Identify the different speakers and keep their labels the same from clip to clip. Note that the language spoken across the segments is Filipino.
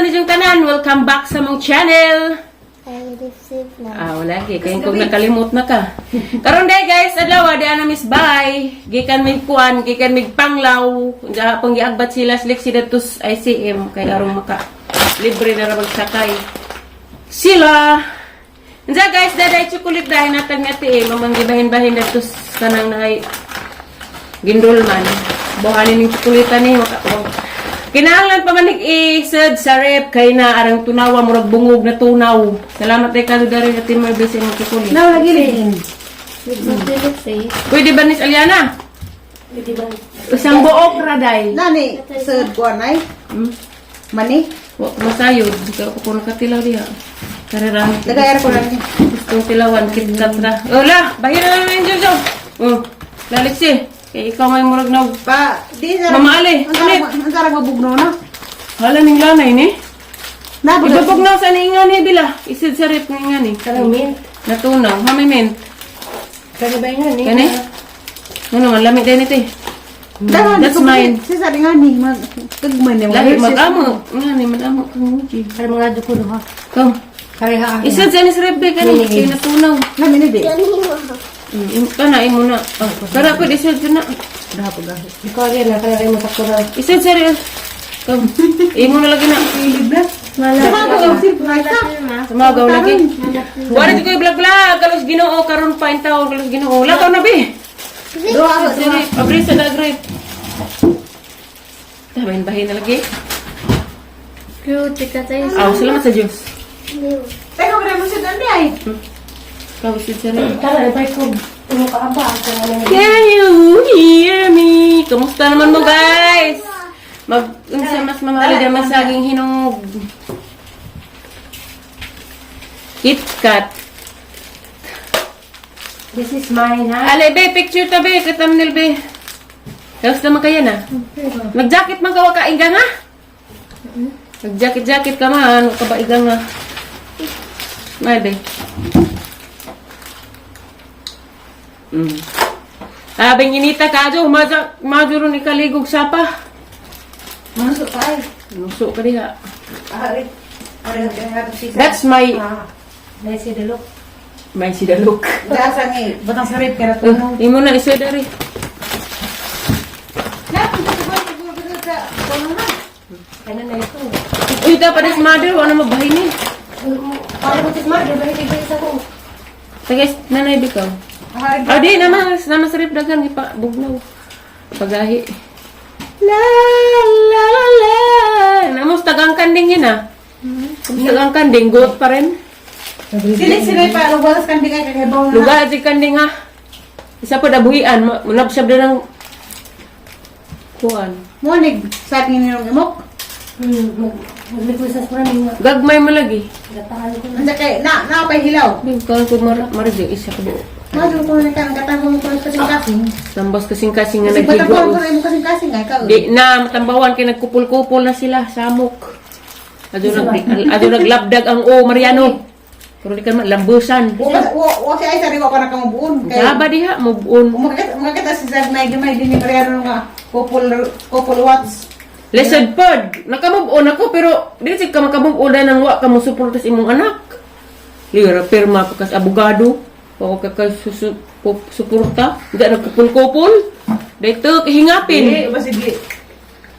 Speaker 1: ni yung tanan, welcome back sa mong channel.
Speaker 2: I receive na.
Speaker 1: Wala kayong kung nakalimot na ka. Karon day guys, adlaw di ana Miss Bay. Gikan mig kuan, gikan mig panglaw. Unsa pang giagbat sila sila tus ICM kay aron maka libre na ra magsakay. Sila. Unsa guys, daday chocolate dahil natag nga ti mamang gibahin-bahin datus kanang naay gindulman. Buhanin ning chocolate ni maka kinahanglan pa man i-sed sa rep kay na arang tunawa murag bungog na tunaw. Salamat kay kaludari na Timor Bese ng chocolate.
Speaker 2: Now, lagi rin.
Speaker 1: Pwede ba nis Aliana?
Speaker 2: Pwede ba?
Speaker 1: Isang buok raday.
Speaker 3: Nani, sir kuan ay. Mani.
Speaker 1: Wa masayod, di ka ko nakatilaw diha. Karerahan.
Speaker 3: Dagayar ko lang.
Speaker 1: Gustong tilawan kitkat ra. Ola, bahira na yung Jojo. Laliksi. Kay ikaw may murag na
Speaker 3: Pa, di sa
Speaker 1: Mama Ali,
Speaker 3: ang sarang mabugno na.
Speaker 1: hala ning lanay ni.
Speaker 3: Nabog
Speaker 1: Ibabog na sa ninga ni bila. Isid sa rep ninga ni.
Speaker 2: Karang mint.
Speaker 1: Natunaw. Ha may mint.
Speaker 2: Karang ba yun?
Speaker 1: Kani? Ano man lamig din ito eh. That's mine.
Speaker 3: Si sa nga ni kagman ni.
Speaker 1: Lahi mag-amo. Nga ni mag-amo kang uji.
Speaker 2: Karang mga duko ha.
Speaker 1: Kom.
Speaker 2: Kariha.
Speaker 1: Isid sa ni sa rep kani. Kay natunaw.
Speaker 3: Nami ni di.
Speaker 1: Kana imo na. Kara ko isid ka na.
Speaker 3: Dah po gahit.
Speaker 2: Ikaw rin na karang mo sakura.
Speaker 1: Isid sa rep. Kom. Imo na lagi na.
Speaker 3: Sama ko ang sir ka.
Speaker 1: Sumagaw lagi. Wala di ko i-vlog-vlog. Kalos ginoo karon pa in taon. Kalos ginoo. Lataw na bi.
Speaker 3: Doa ko
Speaker 1: Sorry. Abri sa dagrip. Bahin-bahin na lagi.
Speaker 2: Cute, tika tayo.
Speaker 1: Salamat sa Diyos.
Speaker 3: Teka ko mo si Dandi ay.
Speaker 1: Kawisid sa rep.
Speaker 2: Karang ba ko? Ano ka aba?
Speaker 1: Can you hear me? Kamusta naman mo guys? Unsa mas mamali din masaging hinog. KitKat.
Speaker 2: This is mine, ha?
Speaker 1: Ale be, picture ta be, thumbnail be. Tapos naman kaya na. Nag-jacket man ka wa ka igang ha? Nag-jacket ka man, wa ka ba igang ha? May be. Abing inita ka jo, majuron ikaligog sapa.
Speaker 3: Masuk ay.
Speaker 1: Nusok ka diha.
Speaker 3: Ari. Ari si.
Speaker 1: That's my
Speaker 2: Nice the look.
Speaker 1: my sidalok.
Speaker 3: Dasa ni batang sarip kaya tuno.
Speaker 1: Imo na iso dari.
Speaker 2: Ano na ito?
Speaker 1: Uy, dapat is mother, wala mabahay ni.
Speaker 2: Para mo tis mother, ba isa ko?
Speaker 1: Tagay, nanay bikaw. Di naman sa rip dagan ipa bugnaw. Pagahi. La la la la. Namos tagang kanding yun ah. Tagang kanding, goat pa rin.
Speaker 3: Sili pa lugaras kan bigay kay bawo na.
Speaker 1: Lugar si kanding ha. Isa pa dabuhian, munabsab na ng kuan.
Speaker 3: Monig sa atin ni ngamok.
Speaker 2: Magligusas ko rin yung
Speaker 1: Gagmay mo lagi.
Speaker 2: gatahan ko.
Speaker 3: Anda kay na pa hilaw.
Speaker 1: Bingkal ko marjo isa ka buo.
Speaker 3: Madu ko na kan katahong ko sa kasing.
Speaker 1: Tambas kasing-kasing nga
Speaker 3: Kasi batang ko
Speaker 1: nagigwaos.
Speaker 3: rin kasing kasing ay ka.
Speaker 1: Di na matambawan kay nagkupul-kupul na sila samok. Ado naglabdag ang Mariano. Pero di ka man lambusan.
Speaker 3: Wa si ay sariwa pa na kamubuon.
Speaker 1: Saba diha mubuon.
Speaker 3: Umakita si Zag may gamay din ni Mariano nga couple watts.
Speaker 1: Lesson pod. Nakamubuon ako pero di sig ka makamubon nang wa ka mo suporta sa imong anak. Lira pirma pa kas abogado. O ka suporta. Di nagkupul-kupul. Dito kahingapin.
Speaker 3: Basig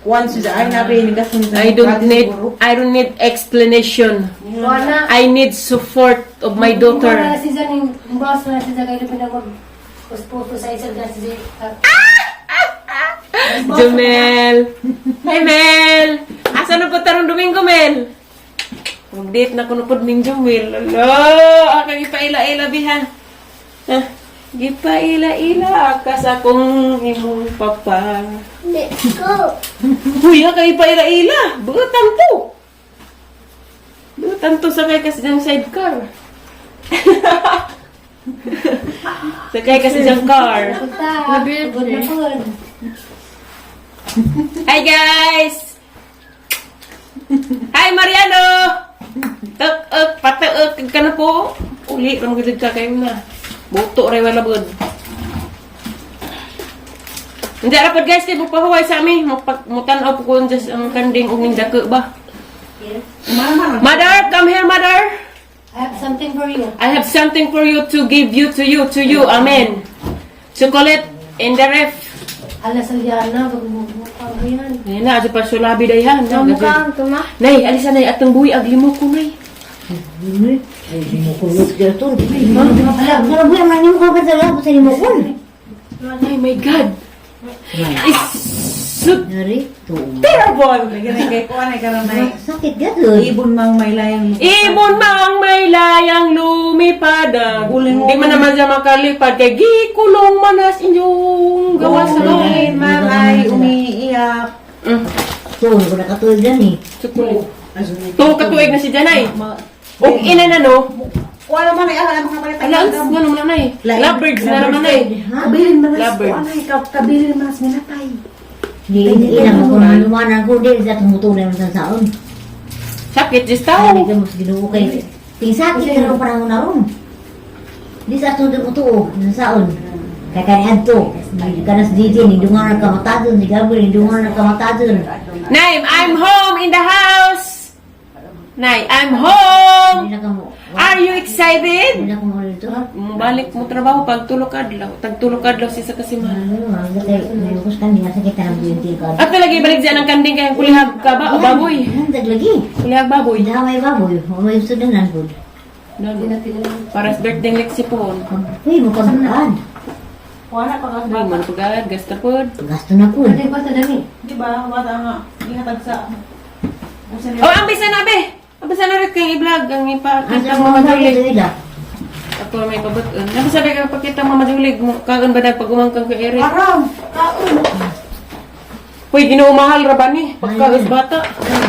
Speaker 3: once is ay nabi ni gasin.
Speaker 1: I don't need explanation.
Speaker 2: Wala.
Speaker 1: I need support of my daughter.
Speaker 2: Wala si Zan yung boss na si Zan kayo pinag-pusto sa isang na si Zan.
Speaker 1: Jumel. Hey Mel. Asa na po tarong Domingo Mel? Mag-date na ko na po ning Jumel. Ala, akang ipaila-ila bihan. Gipaila-ila ka sa kong imong papa.
Speaker 2: Let's go!
Speaker 1: Huy, akang ipaila-ila. Butan to. Butan to sakay kasi ng sidecar. Sakay kasi ng car.
Speaker 2: Punta! Good na good.
Speaker 1: Hi guys! Hi Mariano! Patauk ka na po. Uli, ramagitid ka kayo na. Buto rin wala bud. Hindi rapat guys, kay bupahuway sa amin. Mutanaw po ko ang kanding ungin dako ba?
Speaker 2: Yes. something for you.
Speaker 1: I have something for you to give you to you. Amen. Chocolate in the ref.
Speaker 2: Ala sa Liana, magmumukha mo yan.
Speaker 1: Nay na, asa pa sulabi dayan.
Speaker 2: Namukha, ito na.
Speaker 1: Nay, alisa nay, atong buhi, aglimo ko, nay.
Speaker 3: Ay, himukulot ka ito.
Speaker 4: Alam, sarap yan, man yung kapit sa sa limukul.
Speaker 1: Nay, my God. It's so
Speaker 4: Dari, tuh.
Speaker 1: terrible.
Speaker 3: Ganyan kay kuan ay karon ay
Speaker 4: Sakit gato.
Speaker 3: ibon mang may layang.
Speaker 1: Ibon mang may layang lumipad. Di man naman siya makalipad. Kay gikulong manas inyong gawas sa
Speaker 3: Ay, ma'am ay umiiyak.
Speaker 4: Tuh, ko nakatuloy dyan eh.
Speaker 1: Chocolate. Tuwa katuig na si Janay. O ina na no.
Speaker 3: Wala man ay alam mga palit.
Speaker 1: Alang, gano'n na nay. Lovebirds na naman nay.
Speaker 4: Ha?
Speaker 3: Kabilin man
Speaker 1: Lovebirds.
Speaker 3: ay kabilin man as minatay.
Speaker 4: Di, ilang ko na lumanan ko din sa tumutunay mo sa saon.
Speaker 1: Sakit, just
Speaker 4: Hindi
Speaker 1: tao.
Speaker 4: ka mas ginuo kay. Pinsakit ka rin parang na ron. Di sa tunod mo tuo, sa saon. Kaya kanian to. Kanas dito, nidungan ka matadon. Di gabol, nidungan ka matadon.
Speaker 1: Nay, I'm home in the house. Nay, I'm home.
Speaker 4: Hindi na ka mo.
Speaker 1: Are you excited?
Speaker 4: Hindi na ka mo rito.
Speaker 1: Balik mo trabaho pag tulog adlaw. Tagtulog adlaw si sa kasimahan.
Speaker 4: Ano, ang gatay, nilukos ka, hindi nga sakit na ng buyunti ka.
Speaker 1: At talagi balik siya ng kanding kayang kulihag ka ba? Baboy.
Speaker 4: Taglagi.
Speaker 1: Kulihag baboy.
Speaker 4: Hindi may baboy. May sudanan po.
Speaker 1: Para sa birthday leksipon.
Speaker 4: Uy, mapagdaan.
Speaker 3: Wala pa ka
Speaker 1: Ay, man pagad, gasta pod.
Speaker 4: Gasto na po.
Speaker 2: Ano ba ito dami?
Speaker 3: Di ba? Wala nga gihatag sa
Speaker 1: Oh, ang bisa na be. Ang bisa na rin kayong i-vlog. Ang ipakita
Speaker 4: Asa
Speaker 1: mo
Speaker 4: mo
Speaker 1: madulig.
Speaker 4: ito ila?
Speaker 1: Ako may pabuton. Ang bisa na pakita mo madulig. Kagan ba na pag umangkang kay Eric?
Speaker 3: Aram, kaon.
Speaker 1: Uy, ginuumahal ra ba ni? Pagkagas bata.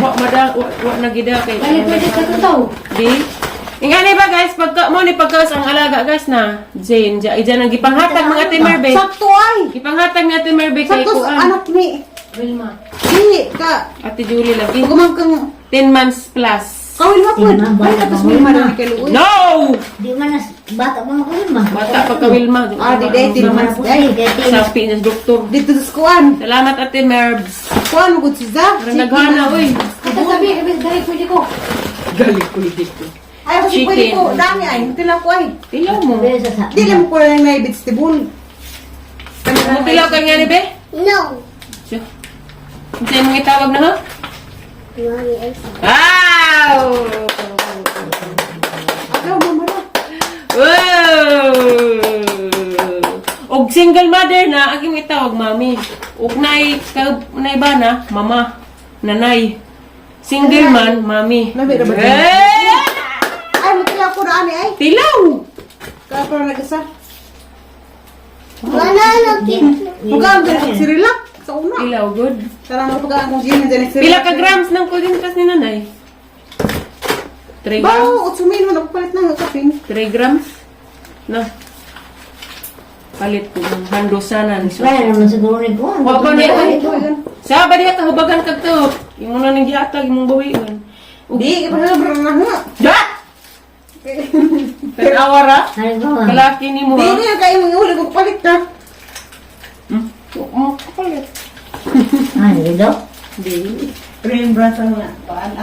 Speaker 1: Wa na gida kay.
Speaker 2: Ay, pwede ka tutaw.
Speaker 1: Di? Ingani ba guys, pagka mo ni pagkawas ang alaga guys na Jane, diyan ang gipanghatag mga Ate Merbe.
Speaker 3: Sakto ay.
Speaker 1: Gipanghatag ni Ate Merbe kay
Speaker 3: Sakto
Speaker 1: kuan.
Speaker 3: sa anak ni.
Speaker 2: Wilma.
Speaker 3: Dili ka.
Speaker 1: Ate Julie lagi.
Speaker 3: Gumangkang
Speaker 1: 10 months plus.
Speaker 3: kawin mo po.
Speaker 4: Tingnan,
Speaker 3: Ay,
Speaker 4: bata
Speaker 3: tapos
Speaker 4: pa
Speaker 3: may
Speaker 4: mo,
Speaker 3: marami
Speaker 4: ma.
Speaker 3: kay Luoy.
Speaker 1: No!
Speaker 4: Di man nas bata pa ako yun, ma.
Speaker 1: Bata pa ka Wilma.
Speaker 3: Ah, di dahil
Speaker 4: Di man po ay, kaya
Speaker 1: Sapi na doktor.
Speaker 3: Dito sa skuan.
Speaker 1: Salamat Ate Merbs.
Speaker 3: Kuan mo gud si Zach.
Speaker 1: Parang naghana, uy.
Speaker 2: Ito sabi, dali pwede ko.
Speaker 1: Galing ko dito.
Speaker 3: Ay, kasi
Speaker 1: Chicken.
Speaker 3: pwede ko. Dami ay. Tila ko ay.
Speaker 1: Tilaw mo.
Speaker 3: Dili mo ko lang na vegetable.
Speaker 1: Ano tilaw ka nga ni Be?
Speaker 2: No.
Speaker 1: Siya. Saan mo itawag na ha? Wow!
Speaker 3: Agaw, mama na.
Speaker 1: Wow! Og single mother na, agi mo itawag mami. Og nay ba na, mama. Nanay. Single man, mami.
Speaker 3: Labi na ba?
Speaker 1: Eh!
Speaker 3: Ay, magkila ko na ani ay.
Speaker 1: Tilaw!
Speaker 3: Kaya pa nag-isa.
Speaker 2: Wala lagi.
Speaker 3: Mukhang ganun si Relax. Sa una.
Speaker 1: Tilaw, good.
Speaker 3: Sarang mo pagkaan kung sino dyan si
Speaker 1: Pila ka grams ng kulintras ni nanay? 3 grams?
Speaker 3: Bao, 8 mil mo nagpalit na ng kapin.
Speaker 1: 3 grams? No. Palit ko ng handosanan.
Speaker 4: Wala naman siguro ni Kuan.
Speaker 1: Wa ba niya
Speaker 3: Ay,
Speaker 1: ay?
Speaker 3: ito yan.
Speaker 1: Sa ba diha kahubagan ka to? Yung muna nang gihatag, yung bawian.
Speaker 3: Di, ipasalabra na nga.
Speaker 1: Da! Tanawara?
Speaker 4: Halimbawa.
Speaker 1: Kalaki ni mo
Speaker 3: Di,
Speaker 1: ha?
Speaker 3: di, kayo mga uli kong palit na.
Speaker 1: Kapalit.
Speaker 4: Ano ito?
Speaker 1: Di.
Speaker 3: Green brush ang nga.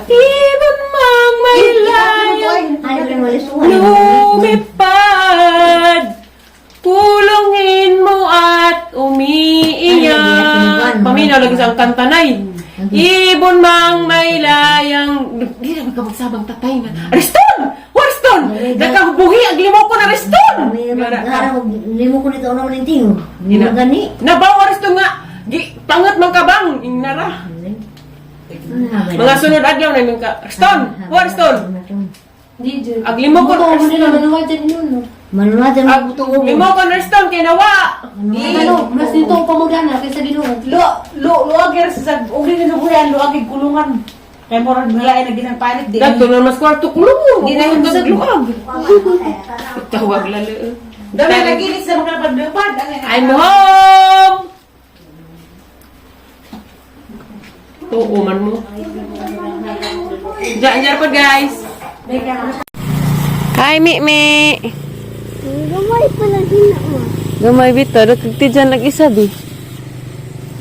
Speaker 1: Ibon mang may layang
Speaker 4: Ano rin malisuhan?
Speaker 1: lumipad. Pulungin mo at umiiyak. Paminaw lagi sa ang kantanay. Ibon mang may layang... Di na magkabagsabang tatay na. Ariston! Wariston! Nakabuhi ang limo ko na Ariston!
Speaker 4: May magharap, limo ko nito naman yung tingo. Hindi mo gani.
Speaker 1: Nabaw Ariston nga! Pangat mang kabang! Inara. Mga sunod adlaw na yung ka... Ariston! Wariston!
Speaker 2: Di, Jun.
Speaker 1: Ag limo ko na
Speaker 2: Buto mo nila,
Speaker 1: Ariston!
Speaker 2: manuwa dyan yun, no?
Speaker 4: Manuwa dyan
Speaker 1: Ag
Speaker 4: mo buto
Speaker 1: limo ko na Ariston! Kaya nawa!
Speaker 2: Ano, mas dito ang pamagana kaysa dinugan.
Speaker 3: Luagir sa ugli ni Nubuyan, luagir kulungan. Kaya mo rin nila ay naging palit. Di,
Speaker 1: Dagto na mas kwarto kulong!
Speaker 3: Di na yung
Speaker 1: nagluag! Tawag lalo.
Speaker 3: dami nagilis sa mga pagdupad.
Speaker 1: I'm home! Oo man mo. Diyan pa guys. Hi, Mi.
Speaker 2: Gamay pala din ako.
Speaker 1: Gamay bito, nagkagti dyan nag-isa di.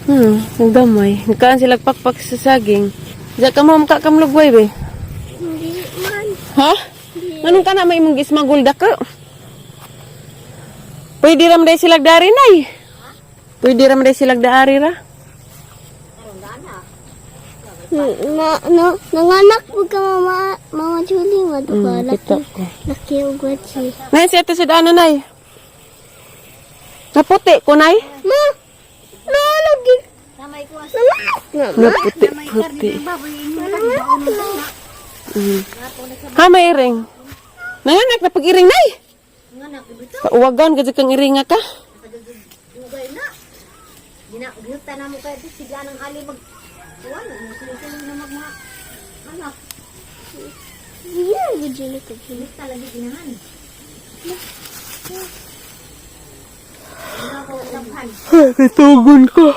Speaker 1: Ang gamay. Nagkaan sila pakpak sa saging. Diyan ka mo, makakamlugway be.
Speaker 2: Hindi man.
Speaker 1: Ha? Anong ka na may mong gismagul dako? Pwede ram day silag dari nay. Pwede ram day silag dari ra.
Speaker 5: Nanganak po ka mama Julie, maduka,
Speaker 1: Kita ko.
Speaker 5: laki yung gwatsi.
Speaker 1: Nay, si ate si Dana, nay. Naputi ko, nay.
Speaker 5: Ma! Lagi!
Speaker 1: Naputi. Ha, may iring. Nanganak na pag-iring, nay. Pauwagan, kasi kang iring ka.
Speaker 4: Ugay na. Ginagluta na mo kayo siga ng ali mag wala mo sila na magma anak
Speaker 5: Iya, Julie ka Julie.
Speaker 4: talaga ginahan. Ano ko tamhan.
Speaker 1: Katugon ko.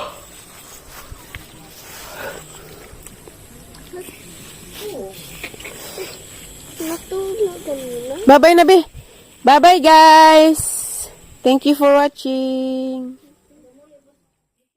Speaker 5: Natulog kanina.
Speaker 1: Bye-bye na, be. Bye-bye, guys. Thank you for watching.